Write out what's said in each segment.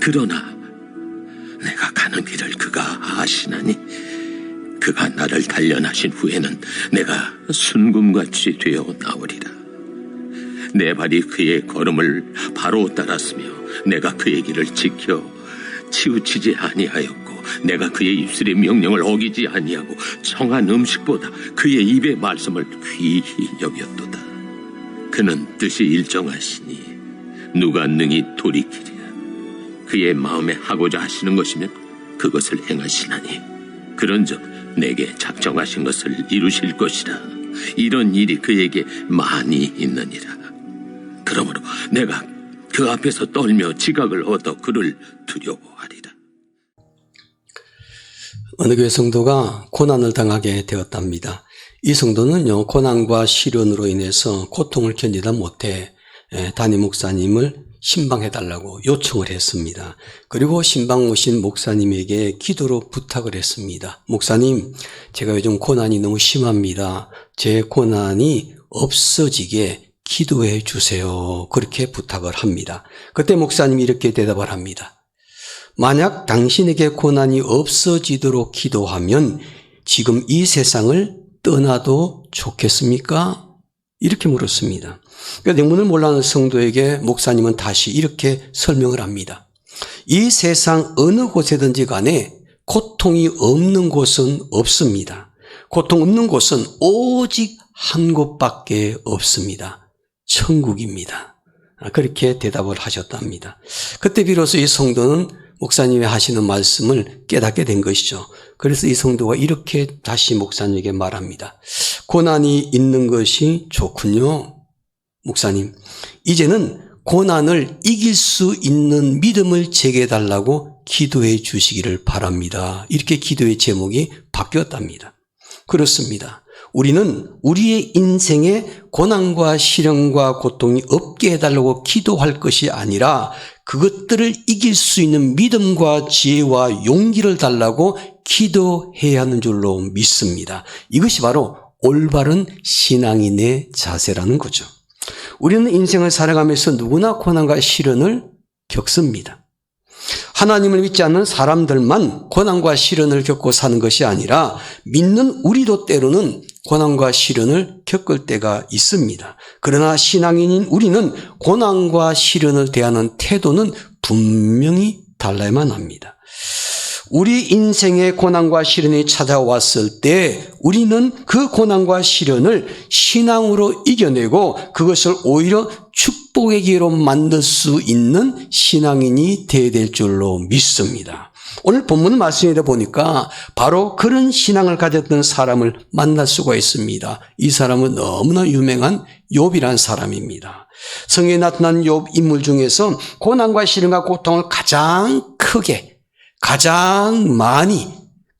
그러나 내가 가는 길을 그가 아시나니 그가 나를 단련하신 후에는 내가 순금같이 되어 나오리라. 내 발이 그의 걸음을 바로 따랐으며 내가 그의 길을 지켜 치우치지 아니하였고 내가 그의 입술의 명령을 어기지 아니하고 청한 음식보다 그의 입의 말씀을 귀히 여겼도다. 그는 뜻이 일정하시니 누가 능히 돌이키랴. 그의 마음에 하고자 하시는 것이면 그것을 행하시나니 그런즉 내게 작정하신 것을 이루실 것이라. 이런 일이 그에게 많이 있느니라. 그러므로 내가 그 앞에서 떨며 지각을 얻어 그를 두려워하리라. 어느 교회 성도가 고난을 당하게 되었답니다. 이 성도는요, 고난과 시련으로 인해서 고통을 견디다 못해 담임 목사님을 신방해달라고 요청을 했습니다. 그리고 신방 오신 목사님에게 기도로 부탁을 했습니다. 목사님, 제가 요즘 고난이 너무 심합니다. 제 고난이 없어지게 기도해 주세요. 그렇게 부탁을 합니다. 그때 목사님이 이렇게 대답을 합니다. 만약 당신에게 고난이 없어지도록 기도하면 지금 이 세상을 떠나도 좋겠습니까? 이렇게 물었습니다. 그러니까 영문을 몰라하는 성도에게 목사님은 다시 이렇게 설명을 합니다. 이 세상 어느 곳에든지 간에 고통이 없는 곳은 없습니다. 고통 없는 곳은 오직 한 곳밖에 없습니다. 천국입니다. 그렇게 대답을 하셨답니다. 그때 비로소 이 성도는 목사님이 하시는 말씀을 깨닫게 된 것이죠. 그래서 이 성도가 이렇게 다시 목사님에게 말합니다. 고난이 있는 것이 좋군요. 목사님, 이제는 고난을 이길 수 있는 믿음을 제게 해달라고 기도해 주시기를 바랍니다. 이렇게 기도의 제목이 바뀌었답니다. 그렇습니다. 우리는 우리의 인생에 고난과 시련과 고통이 없게 해달라고 기도할 것이 아니라 그것들을 이길 수 있는 믿음과 지혜와 용기를 달라고 기도해야 하는 줄로 믿습니다. 이것이 바로 올바른 신앙인의 자세라는 거죠. 우리는 인생을 살아가면서 누구나 고난과 시련을 겪습니다. 하나님을 믿지 않는 사람들만 고난과 시련을 겪고 사는 것이 아니라 믿는 우리도 때로는 고난과 시련을 겪을 때가 있습니다. 그러나 신앙인인 우리는 고난과 시련을 대하는 태도는 분명히 달라야만 합니다. 우리 인생의 고난과 시련이 찾아왔을 때 우리는 그 고난과 시련을 신앙으로 이겨내고 그것을 오히려 축복의 기회로 만들 수 있는 신앙인이 되어야 될 줄로 믿습니다. 오늘 본문 말씀에 보니까 바로 그런 신앙을 가졌던 사람을 만날 수가 있습니다. 이 사람은 너무나 유명한 욥이라는 사람입니다. 성경에 나타난 욥 인물 중에서 고난과 시련과 고통을 가장 크게, 가장 많이,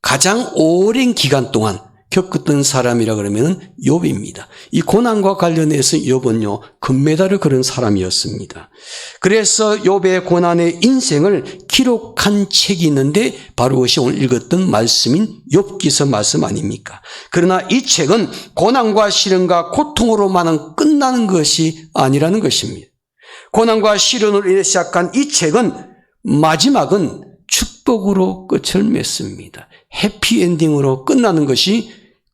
가장 오랜 기간 동안 겪었던 사람이라 그러면 욥입니다. 이 고난과 관련해서 욥은요, 금메달을 그런 사람이었습니다. 그래서 욥의 고난의 인생을 기록한 책이 있는데 바로 그것이 오늘 읽었던 말씀인 욥기서 말씀 아닙니까? 그러나 이 책은 고난과 시련과 고통으로만은 끝나는 것이 아니라는 것입니다. 고난과 시련으로 인해 시작한 이 책은 마지막은 축복으로 끝을 맺습니다. 해피엔딩으로 끝나는 것이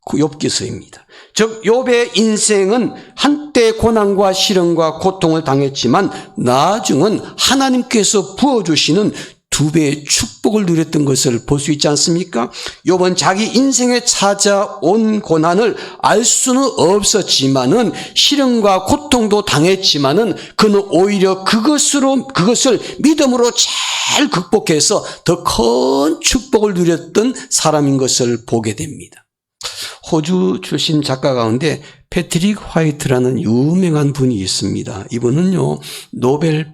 욥기서입니다. 즉 욥의 인생은 한때 고난과 시련과 고통을 당했지만 나중은 하나님께서 부어주시는 2배의 축복을 누렸던 것을 볼 수 있지 않습니까? 욥은 자기 인생에 찾아온 고난을 알 수는 없었지만은 시련과 고통도 당했지만은 그는 오히려 그것을 믿음으로 잘 극복해서 더 큰 축복을 누렸던 사람인 것을 보게 됩니다. 호주 출신 작가 가운데 패트릭 화이트라는 유명한 분이 있습니다. 이분은요, 노벨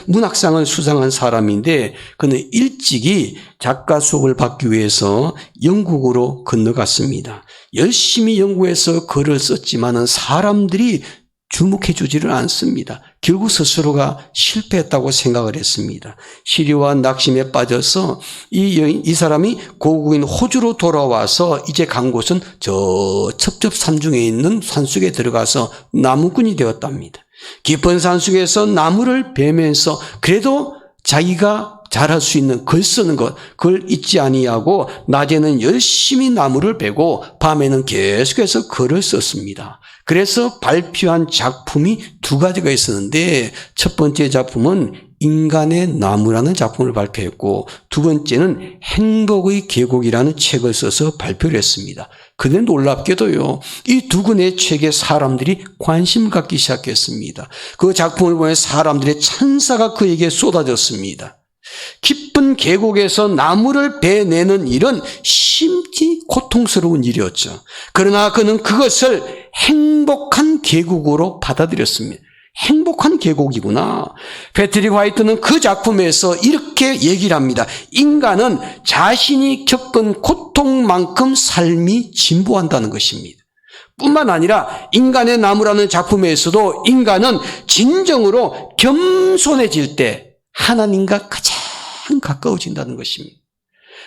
문학상을 수상한 사람인데, 그는 일찍이 작가 수업을 받기 위해서 영국으로 건너갔습니다. 열심히 연구해서 글을 썼지만은 사람들이 주목해 주지를 않습니다. 결국 스스로가 실패했다고 생각을 했습니다. 시리와 낙심에 빠져서 이 사람이 고국인 호주로 돌아와서 이제 간 곳은 저 첩첩산중에 있는 산속에 들어가서 나무꾼이 되었답니다. 깊은 산속에서 나무를 베면서 그래도 자기가 잘할 수 있는 글 쓰는 것, 그걸 잊지 아니하고 낮에는 열심히 나무를 베고 밤에는 계속해서 글을 썼습니다. 그래서 발표한 작품이 두 가지가 있었는데 첫 번째 작품은 인간의 나무라는 작품을 발표했고 두 번째는 행복의 계곡이라는 책을 써서 발표를 했습니다. 그런데 놀랍게도요, 이 두 권의 책에 사람들이 관심을 갖기 시작했습니다. 그 작품을 보면 사람들의 찬사가 그에게 쏟아졌습니다. 깊은 계곡에서 나무를 베내는 일은 심히 고통스러운 일이었죠. 그러나 그는 그것을 행복한 계곡으로 받아들였습니다. 행복한 계곡이구나. 패트릭 화이트는 그 작품에서 이렇게 얘기를 합니다. 인간은 자신이 겪은 고통만큼 삶이 진보한다는 것입니다. 뿐만 아니라 인간의 나무라는 작품에서도 인간은 진정으로 겸손해질 때 하나님과 가장 가까워진다는 것입니다.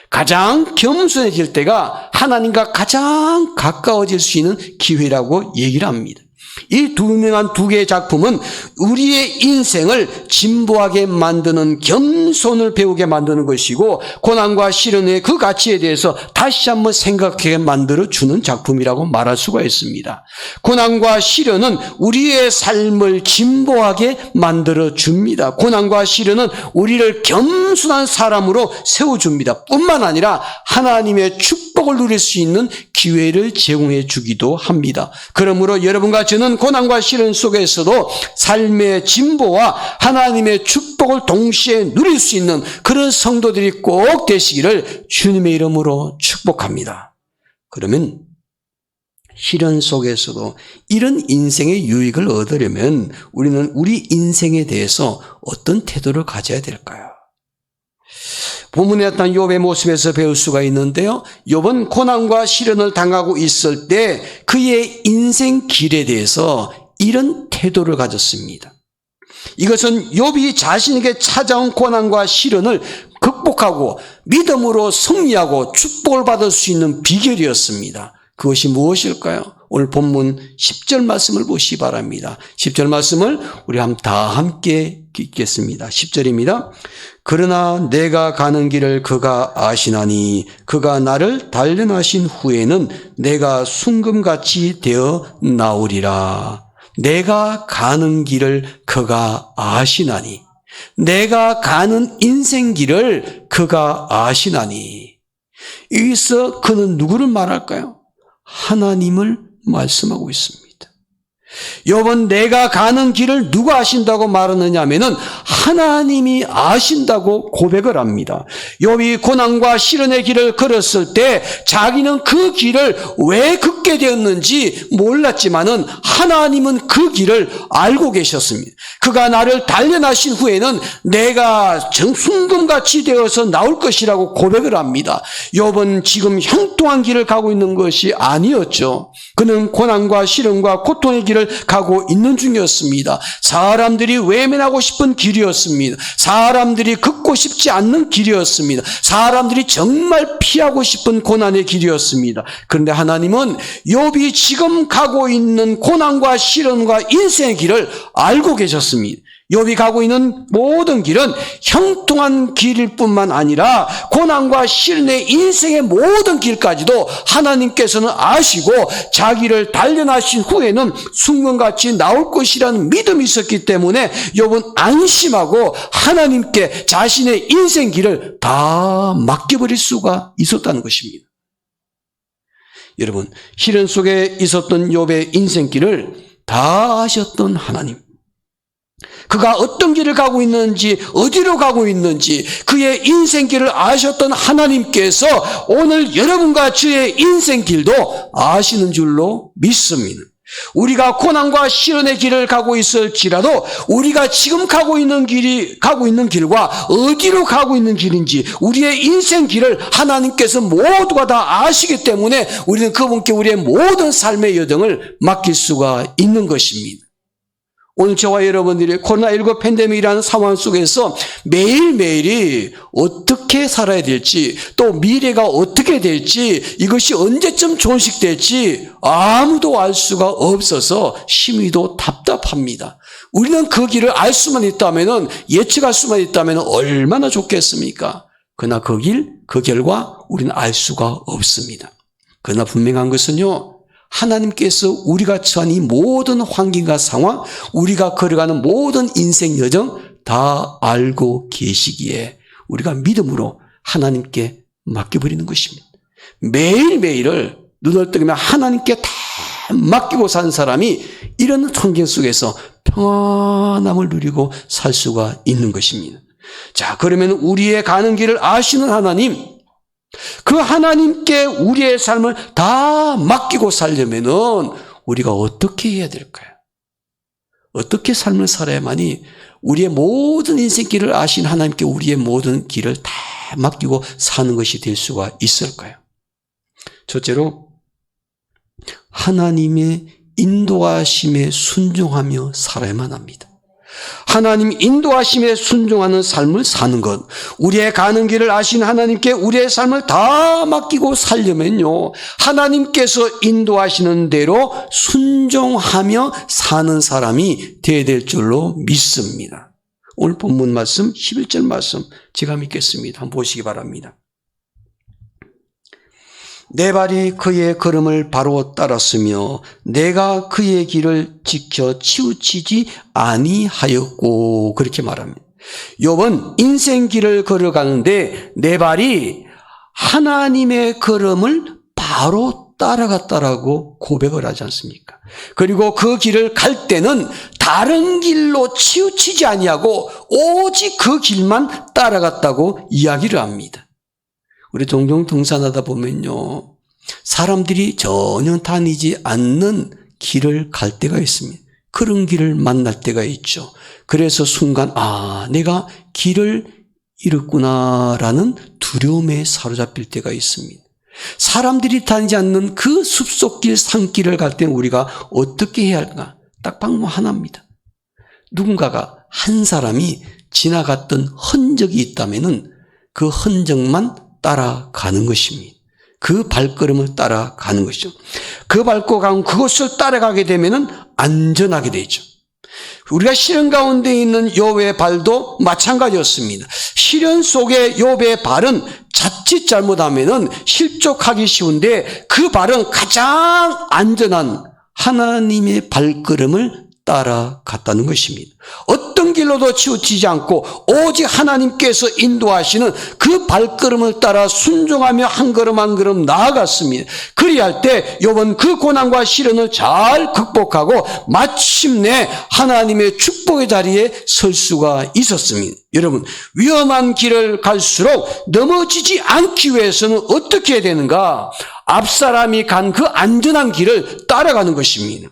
가장 겸손해질 때가 하나님과 가장 가까워질 수 있는 기회라고 얘기를 합니다. 이 유명한 두 개의 작품은 우리의 인생을 진보하게 만드는 겸손을 배우게 만드는 것이고 고난과 시련의 그 가치에 대해서 다시 한번 생각하게 만들어주는 작품이라고 말할 수가 있습니다. 고난과 시련은 우리의 삶을 진보하게 만들어줍니다. 고난과 시련은 우리를 겸손한 사람으로 세워줍니다. 뿐만 아니라 하나님의 축복을 누릴 수 있는 기회를 제공해 주기도 합니다. 그러므로 여러분과 저는 고난과 시련 속에서도 삶의 진보와 하나님의 축복을 동시에 누릴 수 있는 그런 성도들이 꼭 되시기를 주님의 이름으로 축복합니다. 그러면 시련 속에서도 이런 인생의 유익을 얻으려면 우리는 우리 인생에 대해서 어떤 태도를 가져야 될까요? 본문에 나타난 욥의 모습에서 배울 수가 있는데요. 욥은 고난과 시련을 당하고 있을 때 그의 인생 길에 대해서 이런 태도를 가졌습니다. 이것은 욥이 자신에게 찾아온 고난과 시련을 극복하고 믿음으로 승리하고 축복을 받을 수 있는 비결이었습니다. 그것이 무엇일까요? 오늘 본문 10절 말씀을 보시기 바랍니다. 10절 말씀을 우리 다 함께 읽겠습니다. 10절입니다. 그러나 내가 가는 길을 그가 아시나니 그가 나를 단련하신 후에는 내가 순금같이 되어 나오리라. 내가 가는 길을 그가 아시나니, 내가 가는 인생길을 그가 아시나니. 여기서 그는 누구를 말할까요? 하나님을 말씀하고 있습니다. 욥은 내가 가는 길을 누가 아신다고 말하느냐 하면은 하나님이 아신다고 고백을 합니다. 욥이 고난과 시련의 길을 걸었을 때 자기는 그 길을 왜 걷게 되었는지 몰랐지만은 하나님은 그 길을 알고 계셨습니다. 그가 나를 단련하신 후에는 내가 순금같이 되어서 나올 것이라고 고백을 합니다. 욥은 지금 형통한 길을 가고 있는 것이 아니었죠. 그는 고난과 시련과 고통의 길을 가고 있는 중이었습니다. 사람들이 외면하고 싶은 길이었습니다. 사람들이 걷고 싶지 않는 길이었습니다. 사람들이 정말 피하고 싶은 고난의 길이었습니다. 그런데 하나님은 욥이 지금 가고 있는 고난과 시련과 인생의 길을 알고 계셨습니다. 욥이 가고 있는 모든 길은 형통한 길일 뿐만 아니라 고난과 시련의 인생의 모든 길까지도 하나님께서는 아시고 자기를 단련하신 후에는 순금같이 나올 것이라는 믿음이 있었기 때문에 욥은 안심하고 하나님께 자신의 인생 길을 다 맡겨버릴 수가 있었다는 것입니다. 여러분, 시련 속에 있었던 욥의 인생길을 다 아셨던 하나님, 그가 어떤 길을 가고 있는지, 어디로 가고 있는지 그의 인생길을 아셨던 하나님께서 오늘 여러분과 저의 인생길도 아시는 줄로 믿습니다. 우리가 고난과 시련의 길을 가고 있을지라도 우리가 지금 가고 있는 길과 어디로 가고 있는 길인지 우리의 인생 길을 하나님께서 모두가 다 아시기 때문에 우리는 그분께 우리의 모든 삶의 여정을 맡길 수가 있는 것입니다. 오늘 저와 여러분들이 코로나19 팬데믹이라는 상황 속에서 매일매일이 어떻게 살아야 될지, 또 미래가 어떻게 될지, 이것이 언제쯤 종식될지 아무도 알 수가 없어서 심히도 답답합니다. 우리는 그 길을 알 수만 있다면, 예측할 수만 있다면 얼마나 좋겠습니까? 그러나 그 결과 우리는 알 수가 없습니다. 그러나 분명한 것은요, 하나님께서 우리가 처한 이 모든 환경과 상황, 우리가 걸어가는 모든 인생 여정 다 알고 계시기에 우리가 믿음으로 하나님께 맡겨버리는 것입니다. 매일매일을 눈을 뜨면 하나님께 다 맡기고 사는 사람이 이런 환경 속에서 평안함을 누리고 살 수가 있는 것입니다. 자, 그러면 우리의 가는 길을 아시는 하나님, 그 하나님께 우리의 삶을 다 맡기고 살려면은 우리가 어떻게 해야 될까요? 어떻게 삶을 살아야만이 우리의 모든 인생길을 아신 하나님께 우리의 모든 길을 다 맡기고 사는 것이 될 수가 있을까요? 첫째로 하나님의 인도하심에 순종하며 살아야만 합니다. 하나님 인도하심에 순종하는 삶을 사는 것, 우리의 가는 길을 아신 하나님께 우리의 삶을 다 맡기고 살려면요, 하나님께서 인도하시는 대로 순종하며 사는 사람이 되어야 될 줄로 믿습니다. 오늘 본문 말씀 11절 말씀 제가 믿겠습니다. 한번 보시기 바랍니다. 내 발이 그의 걸음을 바로 따랐으며 내가 그의 길을 지켜 치우치지 아니하였고, 그렇게 말합니다. 욥은 인생 길을 걸어가는데 내 발이 하나님의 걸음을 바로 따라갔다라고 고백을 하지 않습니까? 그리고 그 길을 갈 때는 다른 길로 치우치지 아니하고 오직 그 길만 따라갔다고 이야기를 합니다. 우리 종종 등산하다 보면요, 사람들이 전혀 다니지 않는 길을 갈 때가 있습니다. 그런 길을 만날 때가 있죠. 그래서 순간 내가 길을 잃었구나라는 두려움에 사로잡힐 때가 있습니다. 사람들이 다니지 않는 그 숲속길, 산길을 갈 때는 우리가 어떻게 해야 할까? 딱 방법 하나입니다. 누군가가, 한 사람이 지나갔던 흔적이 있다면은 그 흔적만 따라가는 것입니다. 그 발걸음을 따라가는 것이죠. 그 밟고 간 그것을 따라가게 되면은 안전하게 되죠. 우리가 시련 가운데 있는 욥의 발도 마찬가지였습니다. 시련 속에 욥의 발은 자칫 잘못하면은 실족하기 쉬운데 그 발은 가장 안전한 하나님의 발걸음을 따라갔다는 것입니다. 어떤 길로도 치우치지 않고 오직 하나님께서 인도하시는 그 발걸음을 따라 순종하며 한 걸음 한 걸음 나아갔습니다. 그리할 때 욥은 그 고난과 시련을 잘 극복하고 마침내 하나님의 축복의 자리에 설 수가 있었습니다. 여러분, 위험한 길을 갈수록 넘어지지 않기 위해서는 어떻게 해야 되는가? 앞사람이 간 그 안전한 길을 따라가는 것입니다.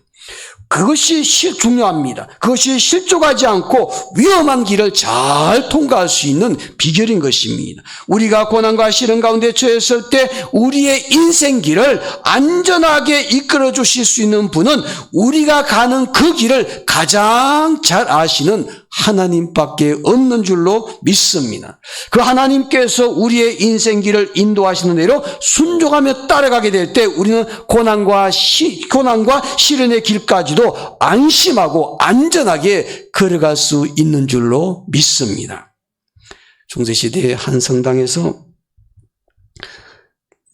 그것이 중요합니다. 그것이 실족하지 않고 위험한 길을 잘 통과할 수 있는 비결인 것입니다. 우리가 고난과 시련 가운데 처했을 때 우리의 인생길을 안전하게 이끌어 주실 수 있는 분은 우리가 가는 그 길을 가장 잘 아시는 하나님밖에 없는 줄로 믿습니다. 그 하나님께서 우리의 인생길을 인도하시는 대로 순종하며 따라가게 될 때 우리는 고난과 시련의 길까지도 안심하고 안전하게 걸어갈 수 있는 줄로 믿습니다. 중세시대의 한 성당에서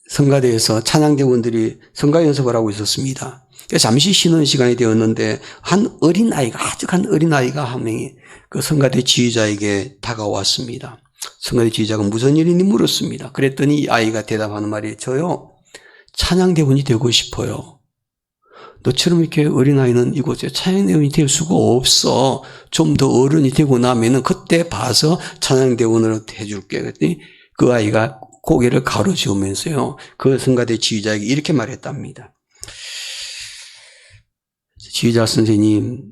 성가대에서 찬양대원들이 성가 연습을 하고 있었습니다. 잠시 쉬는 시간이 되었는데 아주 한 어린아이가 한 명이 그 성가대 지휘자에게 다가왔습니다. 성가대 지휘자가 무슨 일이니 물었습니다. 그랬더니 이 아이가 대답하는 말이, 저요, 찬양대원이 되고 싶어요. 너처럼 이렇게 어린아이는 이곳에 찬양대원이 될 수가 없어. 좀 더 어른이 되고 나면은 그때 봐서 찬양대원으로 해줄게. 그랬더니 그 아이가 고개를 가로지으면서요, 그 성가대 지휘자에게 이렇게 말했답니다. 지휘자 선생님,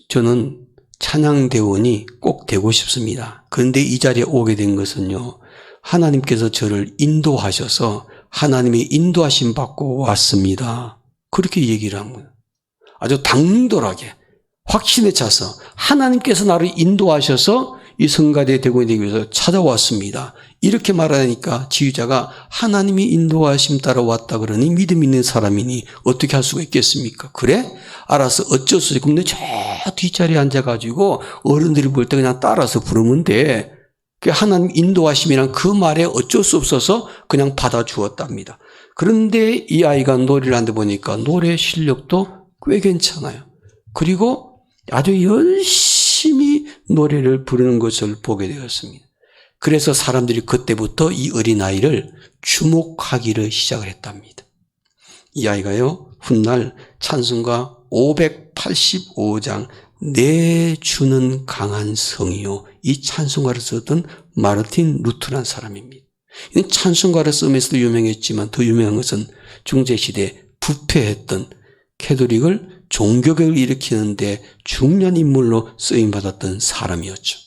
저는 찬양대원이 꼭 되고 싶습니다. 그런데 이 자리에 오게 된 것은요, 하나님께서 저를 인도하셔서 하나님의 인도하심 받고 왔습니다. 그렇게 얘기를 한 거예요. 아주 당돌하게 확신에 차서 하나님께서 나를 인도하셔서 이 성가대 대공이 되기 위해서 찾아왔습니다. 이렇게 말하니까 지휘자가 하나님이 인도하심 따라 왔다 그러니 믿음 있는 사람이니 어떻게 할 수가 있겠습니까? 그래? 알아서 어쩔 수 없이 근데 저 뒷자리에 앉아가지고 어른들이 볼 때 그냥 따라서 부르면 돼. 하나님 인도하심이란 그 말에 어쩔 수 없어서 그냥 받아주었답니다. 그런데 이 아이가 노래를 하는데 보니까 노래 실력도 꽤 괜찮아요. 그리고 아주 열심히 노래를 부르는 것을 보게 되었습니다. 그래서 사람들이 그때부터 이 어린아이를 주목하기를 시작을 했답니다. 이 아이가요, 훗날 찬송가 585장 내 주는 강한 성이요, 이 찬송가를 썼던 마르틴 루터라는 사람입니다. 이 찬송가를 쓰면서도 유명했지만 더 유명한 것은 중세시대에 부패했던 캐톨릭을 종교개혁을 일으키는데 중요한 인물로 쓰임받았던 사람이었죠.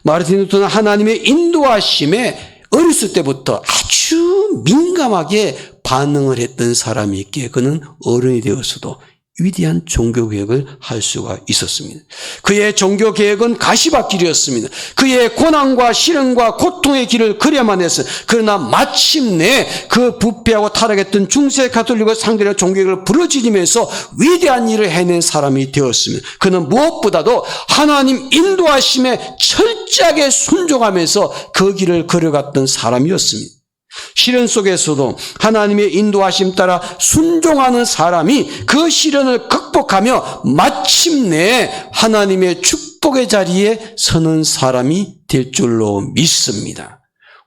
마르틴 루터는 하나님의 인도하심에 어렸을 때부터 아주 민감하게 반응을 했던 사람이기에 그는 어른이 되어서도 위대한 종교개혁을 할 수가 있었습니다. 그의 종교개혁은 가시밭길이었습니다. 그의 고난과 시련과 고통의 길을 그려야만 했어요. 그러나 마침내 그 부패하고 타락했던 중세 가톨릭을 상대로 종교개혁을 부르짖으면서 위대한 일을 해낸 사람이 되었습니다. 그는 무엇보다도 하나님 인도하심에 철저하게 순종하면서 그 길을 걸어갔던 사람이었습니다. 시련 속에서도 하나님의 인도하심 따라 순종하는 사람이 그 시련을 극복하며 마침내 하나님의 축복의 자리에 서는 사람이 될 줄로 믿습니다.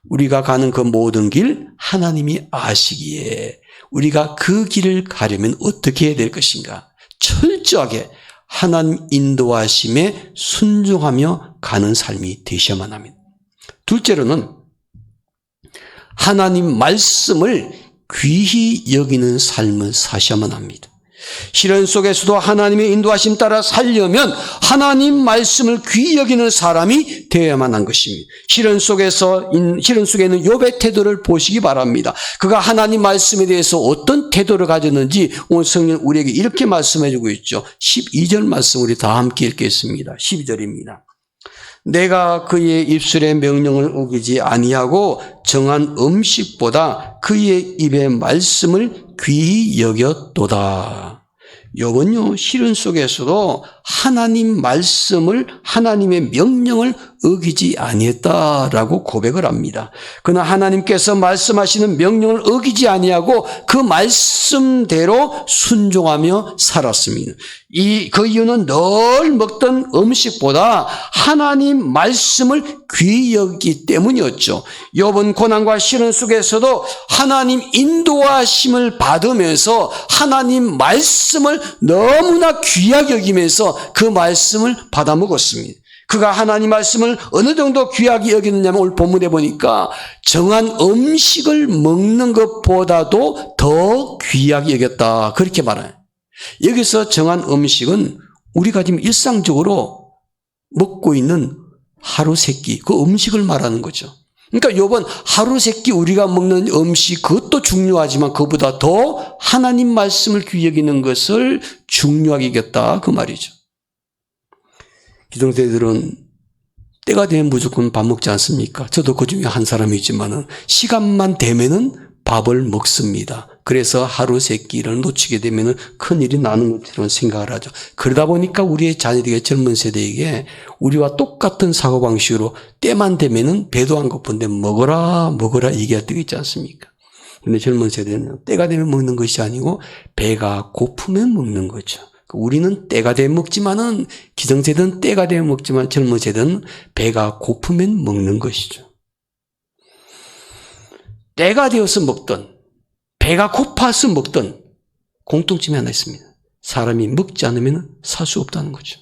우리가 가는 그 모든 길 하나님이 아시기에 우리가 그 길을 가려면 어떻게 해야 될 것인가? 철저하게 하나님 인도하심에 순종하며 가는 삶이 되셔야만 합니다. 둘째로는 하나님 말씀을 귀히 여기는 삶을 사셔야만 합니다. 시련 속에서도 하나님의 인도하심 따라 살려면 하나님 말씀을 귀히 여기는 사람이 되어야만 한 것입니다. 시련 속에 있는 욥의 태도를 보시기 바랍니다. 그가 하나님 말씀에 대해서 어떤 태도를 가졌는지 오늘 성경 우리에게 이렇게 말씀해 주고 있죠. 12절 말씀 우리 다 함께 읽겠습니다. 12절입니다. 내가 그의 입술의 명령을 어기지 아니하고 정한 음식보다 그의 입의 말씀을 귀히 여겼도다. 욥은요, 시련 속에서도 하나님 말씀을, 하나님의 명령을 어기지 아니했다라고 고백을 합니다. 그러나 하나님께서 말씀하시는 명령을 어기지 아니하고 그 말씀대로 순종하며 살았습니다. 그 이유는 늘 먹던 음식보다 하나님 말씀을 귀히 여기기 때문이었죠. 욥은 고난과 시련 속에서도 하나님 인도하심을 받으면서 하나님 말씀을 너무나 귀하게 여기면서 그 말씀을 받아 먹었습니다. 그가 하나님 말씀을 어느 정도 귀하게 여기느냐면 오늘 본문에 보니까 정한 음식을 먹는 것보다도 더 귀하게 여겼다. 그렇게 말해요. 여기서 정한 음식은 우리가 지금 일상적으로 먹고 있는 하루 세 끼, 그 음식을 말하는 거죠. 그러니까 욥은 하루 세 끼 우리가 먹는 음식 그것도 중요하지만 그보다 더 하나님 말씀을 귀히 여기는 것을 중요하게 여겼다. 그 말이죠. 기성세대들은 때가 되면 무조건 밥 먹지 않습니까? 저도 그 중에 한 사람이지만은 시간만 되면은 밥을 먹습니다. 그래서 하루 세 끼를 놓치게 되면은 큰일이 나는 것처럼 생각을 하죠. 그러다 보니까 우리의 자녀들에게 젊은 세대에게 우리와 똑같은 사고방식으로 때만 되면은 배도 안 고픈데 먹어라 얘기할 때가 있지 않습니까? 근데 젊은 세대는 때가 되면 먹는 것이 아니고 배가 고프면 먹는 거죠. 우리는 때가 되면 먹지만은 기성세대는 때가 되면 먹지만 젊은 세대는 배가 고프면 먹는 것이죠. 때가 되어서 먹든 배가 고파서 먹든 공통점이 하나 있습니다. 사람이 먹지 않으면 살 수 없다는 거죠.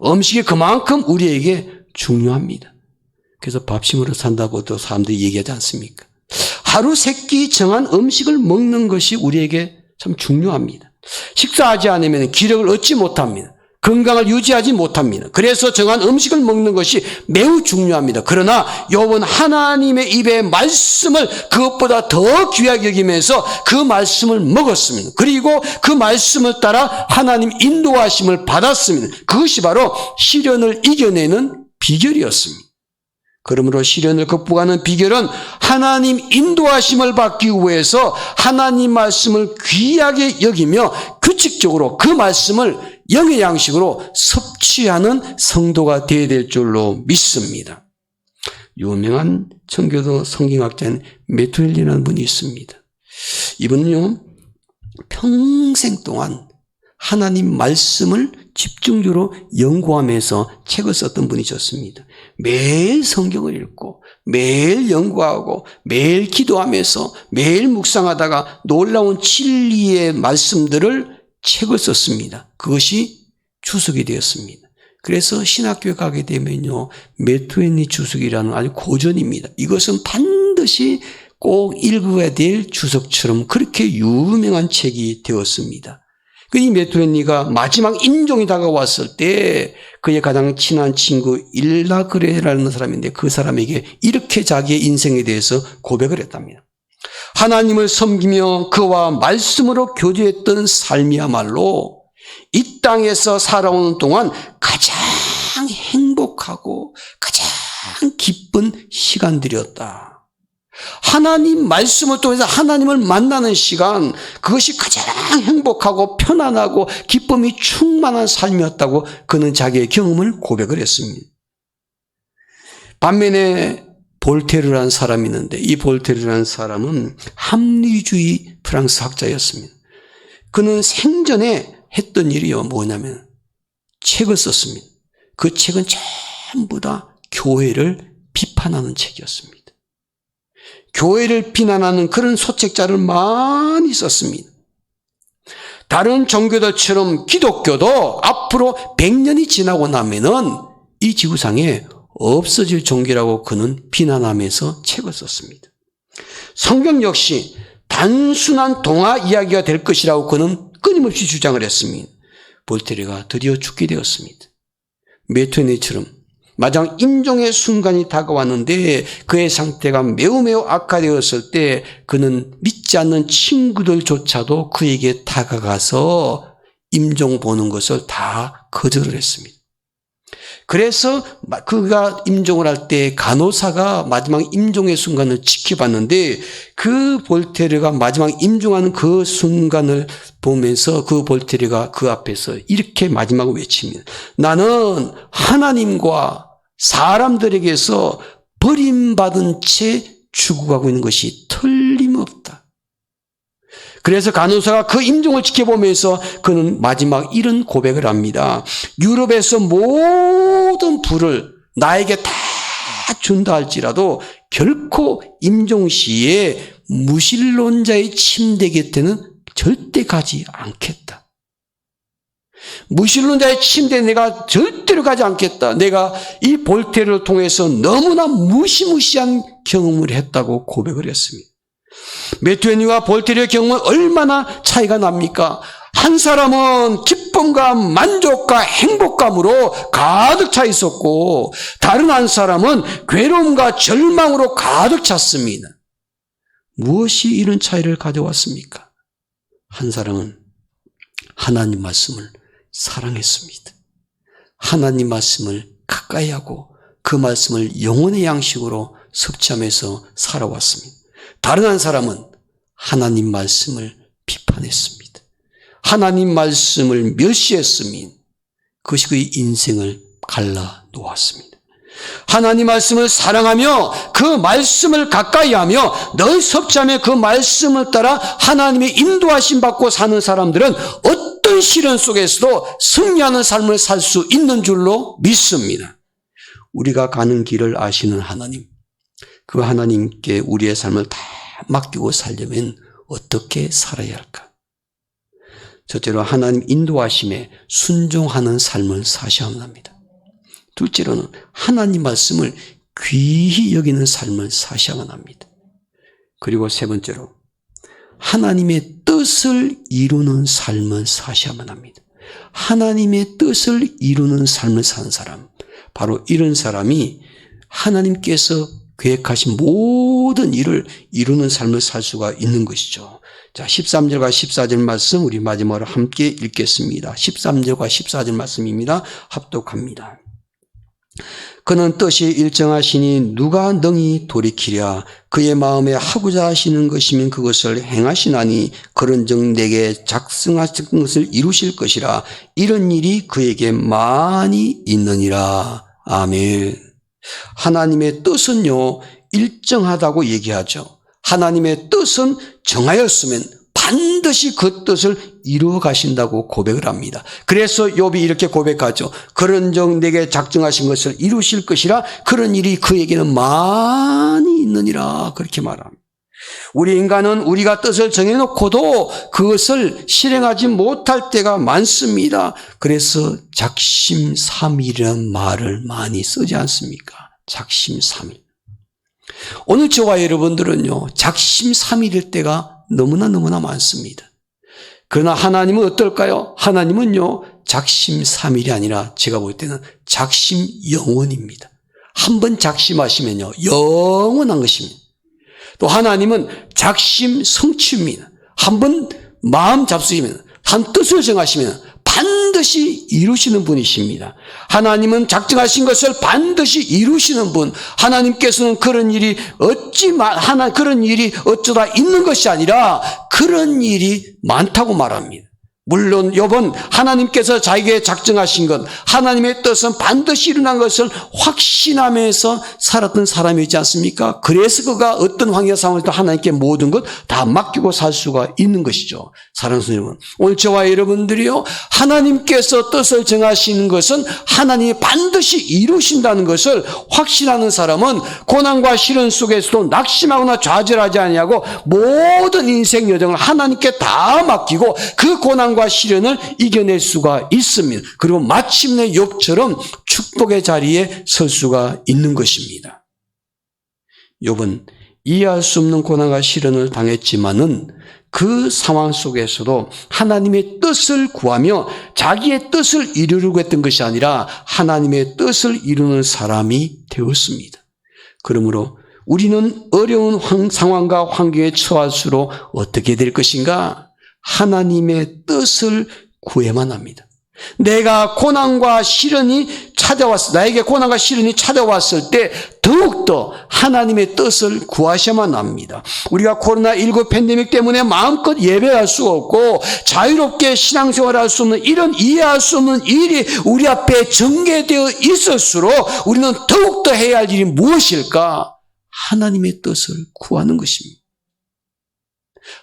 음식이 그만큼 우리에게 중요합니다. 그래서 밥심으로 산다고 또 사람들이 얘기하지 않습니까? 하루 세 끼 정한 음식을 먹는 것이 우리에게 참 중요합니다. 식사하지 않으면 기력을 얻지 못합니다. 건강을 유지하지 못합니다. 그래서 정한 음식을 먹는 것이 매우 중요합니다. 그러나 욥은 하나님의 입의 말씀을 그것보다 더 귀하게 여기면서 그 말씀을 먹었습니다. 그리고 그 말씀을 따라 하나님 인도하심을 받았습니다. 그것이 바로 시련을 이겨내는 비결이었습니다. 그러므로 시련을 극복하는 비결은 하나님 인도하심을 받기 위해서 하나님 말씀을 귀하게 여기며 규칙적으로 그 말씀을 영의 양식으로 섭취하는 성도가 되어야 될 줄로 믿습니다. 유명한 청교도 성경학자인 메투엘리라는 분이 있습니다. 이분은요, 평생 동안 하나님 말씀을 집중적으로 연구하면서 책을 썼던 분이셨습니다. 매일 성경을 읽고 매일 연구하고 매일 기도하면서 매일 묵상하다가 놀라운 진리의 말씀들을 책을 썼습니다. 그것이 주석이 되었습니다. 그래서 신학교에 가게 되면요, 메투엘리 주석이라는 아주 고전입니다. 이것은 반드시 꼭 읽어야 될 주석처럼 그렇게 유명한 책이 되었습니다. 이 메투엘리가 마지막 임종이 다가왔을 때 그의 가장 친한 친구 일라그레라는 사람인데 그 사람에게 이렇게 자기의 인생에 대해서 고백을 했답니다. 하나님을 섬기며 그와 말씀으로 교제했던 삶이야말로 이 땅에서 살아오는 동안 가장 행복하고 가장 기쁜 시간들이었다. 하나님 말씀을 통해서 하나님을 만나는 시간, 그것이 가장 행복하고 편안하고 기쁨이 충만한 삶이었다고 그는 자기의 경험을 고백을 했습니다. 반면에 볼테르라는 사람이 있는데 이 볼테르라는 사람은 합리주의 프랑스 학자였습니다. 그는 생전에 했던 일이 뭐냐면 책을 썼습니다. 그 책은 전부 다 교회를 비판하는 책이었습니다. 교회를 비난하는 그런 소책자를 많이 썼습니다. 다른 종교들처럼 기독교도 앞으로 100년이 지나고 나면은 이 지구상에 없어질 종교라고 그는 비난하면서 책을 썼습니다. 성경 역시 단순한 동화 이야기가 될 것이라고 그는 끊임없이 주장을 했습니다. 볼테르가 드디어 죽게 되었습니다. 메투엘리처럼 마지막 임종의 순간이 다가왔는데 그의 상태가 매우 악화되었을 때 그는 믿지 않는 친구들조차도 그에게 다가가서 임종 보는 것을 다 거절을 했습니다. 그래서 그가 임종을 할 때 간호사가 마지막 임종의 순간을 지켜봤는데 그 볼테르가 마지막 임종하는 그 순간을 보면서 그 볼테르가 그 앞에서 이렇게 마지막을 외칩니다. 나는 하나님과 사람들에게서 버림받은 채 죽어가고 있는 것이 틀림없다. 그래서 간호사가 그 임종을 지켜보면서 그는 마지막 이런 고백을 합니다. 유럽에서 모든 부를 나에게 다 준다 할지라도 결코 임종 시에 무신론자의 침대 곁에는 절대 가지 않겠다. 무신론자의 침대에 내가 절대로 가지 않겠다. 내가 이 볼테르를 통해서 너무나 무시무시한 경험을 했다고 고백을 했습니다. 메투엘리와 볼테르의 경험은 얼마나 차이가 납니까? 한 사람은 기쁨과 만족과 행복감으로 가득 차 있었고 다른 한 사람은 괴로움과 절망으로 가득 찼습니다. 무엇이 이런 차이를 가져왔습니까? 한 사람은 하나님 말씀을 사랑했습니다. 하나님 말씀을 가까이 하고 그 말씀을 영혼의 양식으로 섭취하면서 살아왔습니다. 다른 한 사람은 하나님 말씀을 비판했습니다. 하나님 말씀을 멸시했으면 그것이 그의 인생을 갈라 놓았습니다. 하나님 말씀을 사랑하며 그 말씀을 가까이 하며 늘 섭취하며 그 말씀을 따라 하나님의 인도하심 받고 사는 사람들은 어떤 시련 속에서도 승리하는 삶을 살 수 있는 줄로 믿습니다. 우리가 가는 길을 아시는 하나님, 그 하나님께 우리의 삶을 다 맡기고 살려면 어떻게 살아야 할까? 첫째로 하나님 인도하심에 순종하는 삶을 사셔야 합니다. 둘째로는 하나님 말씀을 귀히 여기는 삶을 사셔야 합니다. 그리고 세 번째로 하나님의 뜻을 이루는 삶을 사셔야만 합니다. 하나님의 뜻을 이루는 삶을 사는 사람, 바로 이런 사람이 하나님께서 계획하신 모든 일을 이루는 삶을 살 수가 있는 것이죠. 자, 13절과 14절 말씀 우리 마지막으로 함께 읽겠습니다. 13절과 14절 말씀입니다. 합독합니다. 그는 뜻이 일정하시니 누가 능히 돌이키랴. 그의 마음에 하고자 하시는 것이면 그것을 행하시나니 그런즉 내게 작성하신 것을 이루실 것이라. 이런 일이 그에게 많이 있느니라. 아멘. 하나님의 뜻은요, 일정하다고 얘기하죠. 하나님의 뜻은 정하였으면 반드시 그 뜻을 이루어 가신다고 고백을 합니다. 그래서 욥이 이렇게 고백하죠. 그런즉 내게 작정하신 것을 이루실 것이라. 그런 일이 그에게는 많이 있느니라. 그렇게 말합니다. 우리 인간은 우리가 뜻을 정해놓고도 그것을 실행하지 못할 때가 많습니다. 그래서 작심삼일이라는 말을 많이 쓰지 않습니까? 작심삼일. 오늘 저와 여러분들은요, 작심삼일일 때가 너무나 많습니다. 그러나 하나님은 어떨까요? 하나님은요, 작심삼일이 아니라 제가 볼 때는 작심영원입니다. 한번 작심하시면요, 영원한 것입니다. 또 하나님은 작심성취입니다. 한번 마음 잡수시면, 한 뜻을 정하시면 반드시 이루시는 분이십니다. 하나님은 작정하신 것을 반드시 이루시는 분. 하나님께서는 그런 일이 그런 일이 어쩌다 있는 것이 아니라 그런 일이 많다고 말합니다. 물론 욥은 하나님께서 자기에게 작정하신 것, 하나님의 뜻은 반드시 일어난 것을 확신하면서 살았던 사람이지 않습니까? 그래서 그가 어떤 환경 상황에서도 하나님께 모든 것 다 맡기고 살 수가 있는 것이죠. 사랑하는 성도님, 오늘 저와 여러분들이요, 하나님께서 뜻을 정하시는 것은 하나님이 반드시 이루신다는 것을 확신하는 사람은 고난과 시련 속에서도 낙심하거나 좌절하지 아니하고 모든 인생 여정을 하나님께 다 맡기고 그 고난과 시련을 이겨낼 수가 있습니다. 그리고 마침내 욥처럼 축복의 자리에 설 수가 있는 것입니다. 욥은 이해할 수 없는 고난과 시련을 당했지만은 그 상황 속에서도 하나님의 뜻을 구하며 자기의 뜻을 이루려고 했던 것이 아니라 하나님의 뜻을 이루는 사람이 되었습니다. 그러므로 우리는 어려운 상황과 환경에 처할수록 어떻게 될 것인가? 하나님의 뜻을 구해만 합니다. 내가 고난과 시련이 나에게 고난과 시련이 찾아왔을 때 더욱더 하나님의 뜻을 구하셔야만 합니다. 우리가 코로나19 팬데믹 때문에 마음껏 예배할 수 없고 자유롭게 신앙생활할 수 없는 이런 이해할 수 없는 일이 우리 앞에 전개되어 있을수록 우리는 더욱더 해야 할 일이 무엇일까? 하나님의 뜻을 구하는 것입니다.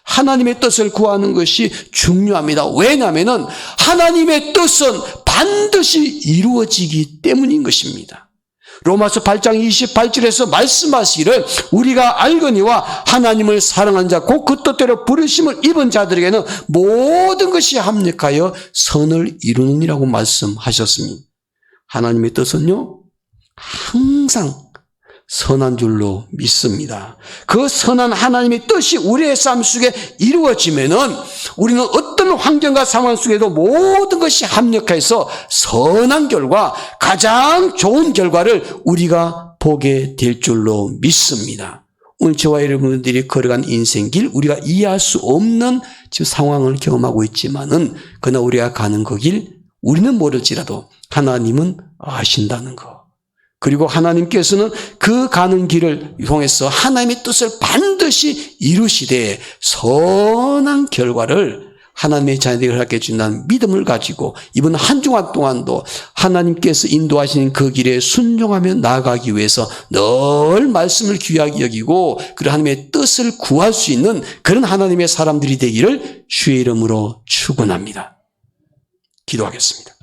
하나님의 뜻을 구하는 것이 중요합니다. 왜냐하면 하나님의 뜻은 반드시 이루어지기 때문인 것입니다. 로마서 8장 28절에서 말씀하시기를 우리가 알거니와 하나님을 사랑하는 자 곧 그 뜻대로 부르심을 입은 자들에게는 모든 것이 합력하여 선을 이루느니라고 말씀하셨습니다. 하나님의 뜻은요, 항상 선한 줄로 믿습니다. 그 선한 하나님의 뜻이 우리의 삶 속에 이루어지면은 우리는 어떤 환경과 상황 속에도 모든 것이 합력해서 선한 결과, 가장 좋은 결과를 우리가 보게 될 줄로 믿습니다. 오늘 저와 여러분들이 걸어간 인생길, 우리가 이해할 수 없는 지금 상황을 경험하고 있지만은 그러나 우리가 가는 그 길, 우리는 모를지라도 하나님은 아신다는 것. 그리고 하나님께서는 그 가는 길을 통해서 하나님의 뜻을 반드시 이루시되 선한 결과를 하나님의 자녀들에게 갖게 준다는 믿음을 가지고 이번 한 주간 동안도 하나님께서 인도하시는 그 길에 순종하며 나아가기 위해서 늘 말씀을 귀하게 여기고 그 하나님의 뜻을 구할 수 있는 그런 하나님의 사람들이 되기를 주의 이름으로 축원합니다. 기도하겠습니다.